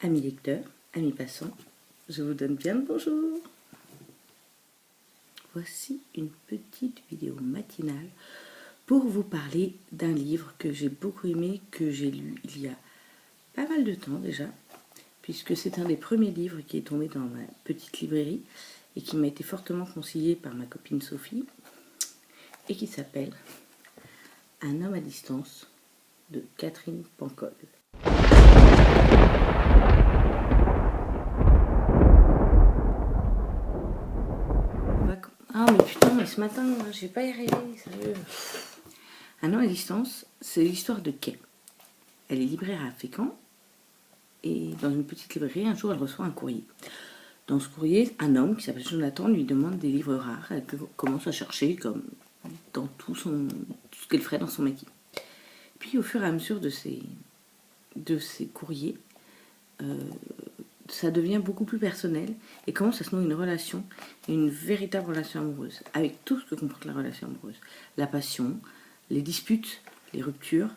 Amis lecteurs, amis passants, je vous donne bien le bonjour. Voici une petite vidéo matinale pour vous parler d'un livre que j'ai beaucoup aimé, que j'ai lu il y a pas mal de temps déjà, puisque c'est un des premiers livres qui est tombé dans ma petite librairie et qui m'a été fortement conseillé par ma copine Sophie, et qui s'appelle Un homme à distance de Catherine Pancol. Ah mais putain, mais ce matin, je vais pas y arriver, sérieux. Un homme à distance, c'est l'histoire de Kay. Elle est libraire à Fécamp, et dans une petite librairie, un jour, elle reçoit un courrier. Dans ce courrier, un homme qui s'appelle Jonathan lui demande des livres rares. Elle commence à chercher comme dans tout ce qu'elle ferait dans son métier. Puis au fur et à mesure de ces courriers, ça devient beaucoup plus personnel et commence à se nouer une relation, une véritable relation amoureuse, avec tout ce que comporte la relation amoureuse. La passion, les disputes, les ruptures.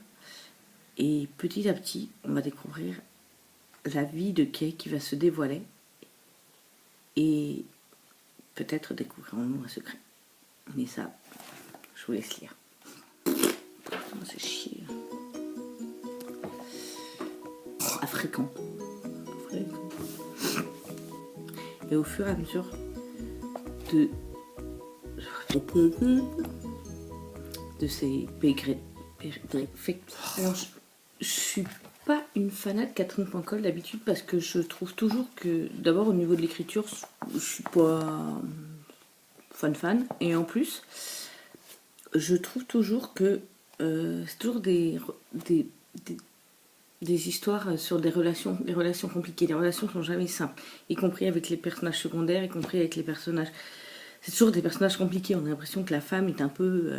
Et petit à petit, on va découvrir la vie de Kay qui va se dévoiler et peut-être découvrirons-nous un secret. Mais ça, je vous laisse lire. C'est chier. À Fréquent. Et au fur et à mesure de ces alors je suis pas une fanat de Catherine Pancol d'habitude, parce que je trouve toujours que d'abord au niveau de l'écriture je suis pas fan, et en plus je trouve toujours que c'est toujours des histoires sur les relations compliquées. Les relations sont jamais simples, y compris avec les personnages secondaires, y compris avec les personnages. C'est toujours des personnages compliqués. On a l'impression que la femme est un peu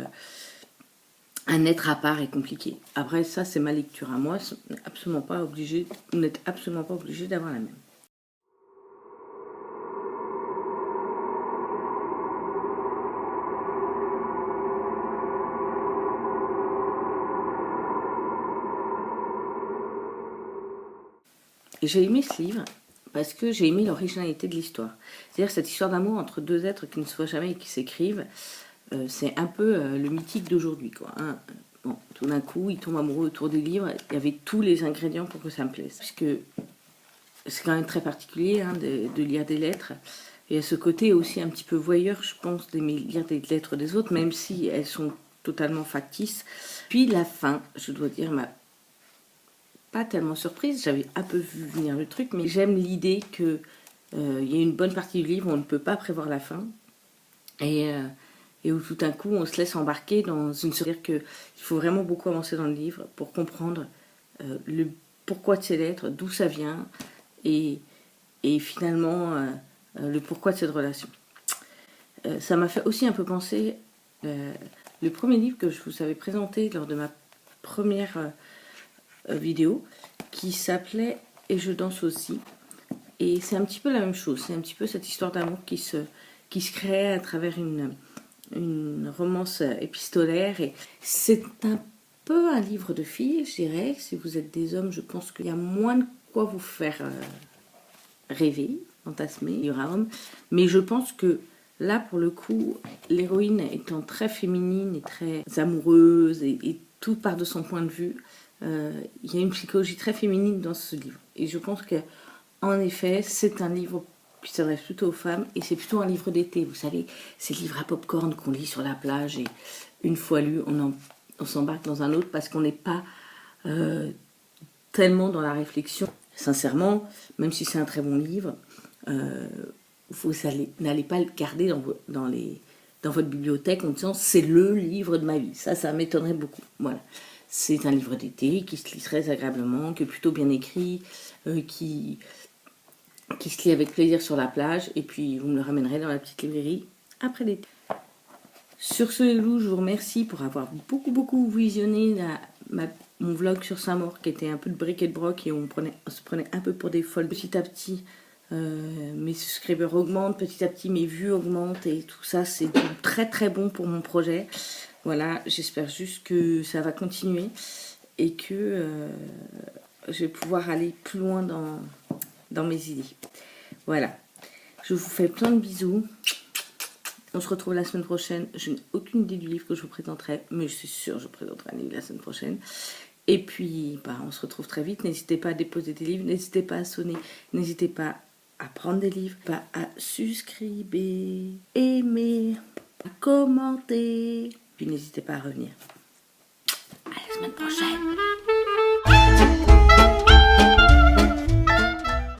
un être à part et compliqué. Après, ça, c'est ma lecture à moi. On n'est absolument pas obligé d'avoir la même. J'ai aimé ce livre parce que j'ai aimé l'originalité de l'histoire. C'est-à-dire cette histoire d'amour entre deux êtres qui ne se voient jamais et qui s'écrivent. C'est un peu le mythique d'aujourd'hui, quoi. Hein. Bon, tout d'un coup, il tombe amoureux autour des livres. Il y avait tous les ingrédients pour que ça me plaise. Puisque c'est quand même très particulier, hein, de lire des lettres. Et à ce côté aussi un petit peu voyeur, je pense, d'aimer lire des lettres des autres, même si elles sont totalement factices. Puis la fin, je dois dire, m'a pas tellement surprise. J'avais un peu vu venir le truc, mais j'aime l'idée que y a une bonne partie du livre où on ne peut pas prévoir la fin. Et où tout d'un coup on se laisse embarquer dans une... C'est-à-dire qu'il faut vraiment beaucoup avancer dans le livre pour comprendre le pourquoi de ces lettres, d'où ça vient, et finalement le pourquoi de cette relation. Ça m'a fait aussi un peu penser le premier livre que je vous avais présenté lors de ma première vidéo, qui s'appelait Et je danse aussi. Et c'est un petit peu la même chose, c'est un petit peu cette histoire d'amour qui se crée à travers une romance épistolaire. Et c'est un peu un livre de filles, je dirais. Si vous êtes des hommes, je pense qu'il y a moins de quoi vous faire rêver, fantasmer, il y aura homme. Mais je pense que là, pour le coup, l'héroïne étant très féminine et très amoureuse, et tout part de son point de vue, il y a une psychologie très féminine dans ce livre. Et je pense que, en effet, c'est un livre qui s'adresse plutôt aux femmes, et c'est plutôt un livre d'été. Vous savez, ces livres à popcorn qu'on lit sur la plage, et une fois lu, on s'embarque dans un autre parce qu'on n'est pas tellement dans la réflexion. Sincèrement, même si c'est un très bon livre, vous n'allez pas le garder dans votre bibliothèque en disant c'est le livre de ma vie. Ça m'étonnerait beaucoup. Voilà. C'est un livre d'été qui se lit très agréablement, qui est plutôt bien écrit, qui se lit avec plaisir sur la plage, et puis vous me le ramènerez dans la petite librairie après l'été. Sur ce, les loups, je vous remercie pour avoir beaucoup visionné mon vlog sur Saint-Maur, qui était un peu de bric et de broc, et on se prenait un peu pour des folles. Petit à petit, mes subscribers augmentent, petit à petit mes vues augmentent, et tout ça, c'est très bon pour mon projet. Voilà, j'espère juste que ça va continuer et que je vais pouvoir aller plus loin dans mes idées. Voilà. Je vous fais plein de bisous. On se retrouve la semaine prochaine. Je n'ai aucune idée du livre que je vous présenterai, mais je suis sûre que je présenterai un livre la semaine prochaine. Et puis, on se retrouve très vite. N'hésitez pas à déposer des livres, n'hésitez pas à sonner, n'hésitez pas à prendre des livres, pas à souscrire, aimer, à commenter. Puis n'hésitez pas à revenir. À la semaine prochaine.